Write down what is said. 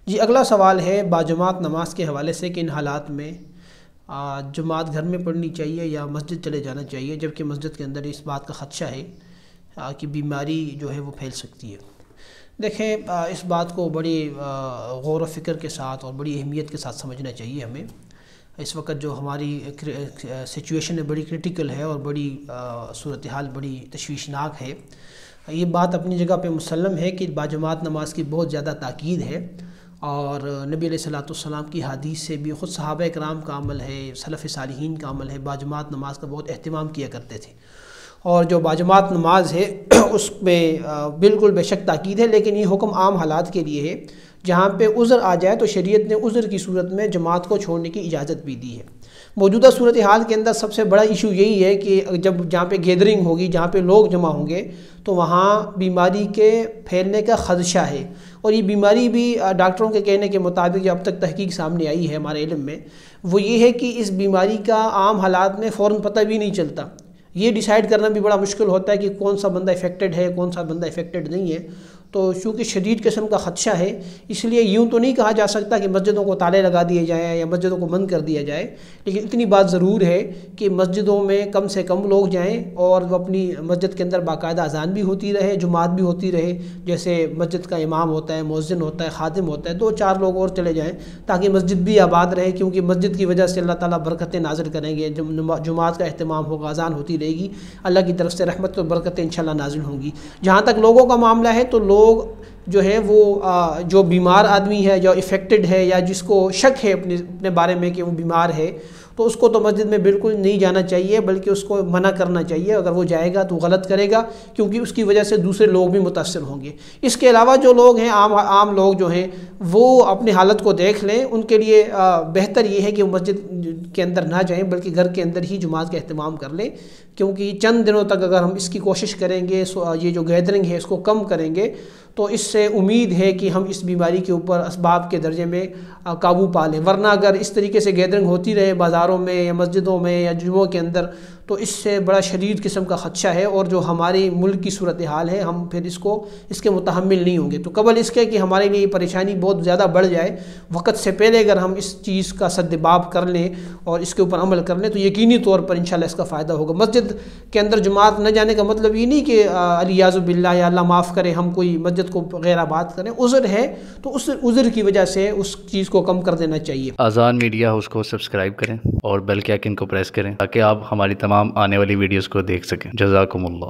جی، اگلا سوال ہے باجماعت نماز کے حوالے سے کہ ان حالات میں جماعت گھر میں پڑھنی چاہیے یا مسجد چلے جانا چاہیے، جبکہ مسجد کے اندر اس بات کا خدشہ ہے کہ بیماری جو ہے وہ پھیل سکتی ہے۔ دیکھیں، اس بات کو بڑی غور و فکر کے ساتھ اور بڑی اہمیت کے ساتھ سمجھنا چاہیے ہمیں۔ اس وقت جو ہماری سچویشن ہے بڑی کرٹیکل ہے اور بڑی صورتحال بڑی تشویشناک ہے۔ یہ بات اپنی جگہ پہ مسلم ہے کہ باجماعت نماز کی بہت زیادہ تاکید ہے، اور نبی علیہ السلام کی حدیث سے بھی خود صحابہ کرام کا عمل ہے، سلف صالحین کا عمل ہے، باجماعت نماز کا بہت اہتمام کیا کرتے تھے۔ اور جو باجماعت نماز ہے اس میں بالکل بے شک تاکید ہے، لیکن یہ حکم عام حالات کے لیے ہے۔ جہاں پہ عذر آ جائے تو شریعت نے عذر کی صورت میں جماعت کو چھوڑنے کی اجازت بھی دی ہے۔ موجودہ صورتحال کے اندر سب سے بڑا ایشو یہی ہے کہ جہاں پہ گیدرنگ ہوگی، جہاں پہ لوگ جمع ہوں گے، تو وہاں بیماری کے پھیلنے کا خدشہ ہے۔ اور یہ بیماری بھی ڈاکٹروں کے کہنے کے مطابق جو اب تک تحقیق سامنے آئی ہے ہمارے علم میں، وہ یہ ہے کہ اس بیماری کا عام حالات میں فوراً پتہ بھی نہیں چلتا۔ یہ ڈیسائیڈ کرنا بھی بڑا مشکل ہوتا ہے کہ کون سا بندہ افیکٹڈ ہے، کون سا بندہ افیکٹڈ نہیں ہے۔ تو چونکہ شدید قسم کا خدشہ ہے، اس لیے یوں تو نہیں کہا جا سکتا کہ مسجدوں کو تالے لگا دیے جائیں یا مسجدوں کو بند کر دیا جائے، لیکن اتنی بات ضرور ہے کہ مسجدوں میں کم سے کم لوگ جائیں اور وہ اپنی مسجد کے اندر باقاعدہ اذان بھی ہوتی رہے، جماعت بھی ہوتی رہے، جیسے مسجد کا امام ہوتا ہے، مؤذن ہوتا ہے، خادم ہوتا ہے، 2-4 لوگ اور چلے جائیں تاکہ مسجد بھی آباد رہے، کیونکہ مسجد کی وجہ سے اللہ تعالیٰ برکتیں نازل کریں گے۔ جماعت کا اہتمام ہوگا، اذان ہوتی رہے گی، اللہ کی طرف سے رحمت و برکتیں انشاءاللہ نازل ہوں گی۔ جہاں تک لوگوں کا معاملہ ہے تو لوگ جو ہے وہ جو بیمار آدمی ہے، جو افیکٹڈ ہے یا جس کو شک ہے اپنے بارے میں کہ وہ بیمار ہے، تو اس کو تو مسجد میں بالکل نہیں جانا چاہیے، بلکہ اس کو منع کرنا چاہیے۔ اگر وہ جائے گا تو غلط کرے گا، کیونکہ اس کی وجہ سے دوسرے لوگ بھی متاثر ہوں گے۔ اس کے علاوہ جو لوگ ہیں، عام لوگ جو ہیں، وہ اپنی حالت کو دیکھ لیں۔ ان کے لیے بہتر یہ ہے کہ وہ مسجد کے اندر نہ جائیں، بلکہ گھر کے اندر ہی جماعت کا اہتمام کر لیں، کیونکہ چند دنوں تک اگر ہم اس کی کوشش کریں گے، یہ جو گیدرنگ ہے اس کو کم کریں گے، تو اس سے امید ہے کہ ہم اس بیماری کے اوپر اسباب کے درجے میں قابو پا لیں۔ ورنہ اگر اس طریقے سے گیدرنگ ہوتی رہے بازاروں میں یا مسجدوں میں یا جمعوں کے اندر، تو اس سے بڑا شدید قسم کا خدشہ ہے، اور جو ہمارے ملک کی صورتحال ہے ہم پھر اس کے متحمل نہیں ہوں گے۔ تو قبل اس کے کہ ہمارے لیے یہ پریشانی بہت زیادہ بڑھ جائے، وقت سے پہلے اگر ہم اس چیز کا سدباب کر لیں اور اس کے اوپر عمل کر لیں تو یقینی طور پر انشاءاللہ اس کا فائدہ ہوگا۔ مسجد کے اندر جماعت نہ جانے کا مطلب یہ نہیں کہ علیاذ باللہ یا اللہ معاف کرے ہم کوئی مسجد کو غیر آباد کریں۔ عذر ہے تو اس عذر کی وجہ سے اس چیز کو کم کر دینا چاہیے۔ آذان میڈیا ہاؤس کو سبسکرائب کریں اور بیل کے آئیکن کو پریس کریں تاکہ آپ ہماری تمام آنے والی ویڈیوز کو دیکھ سکیں۔ جزاکم اللہ۔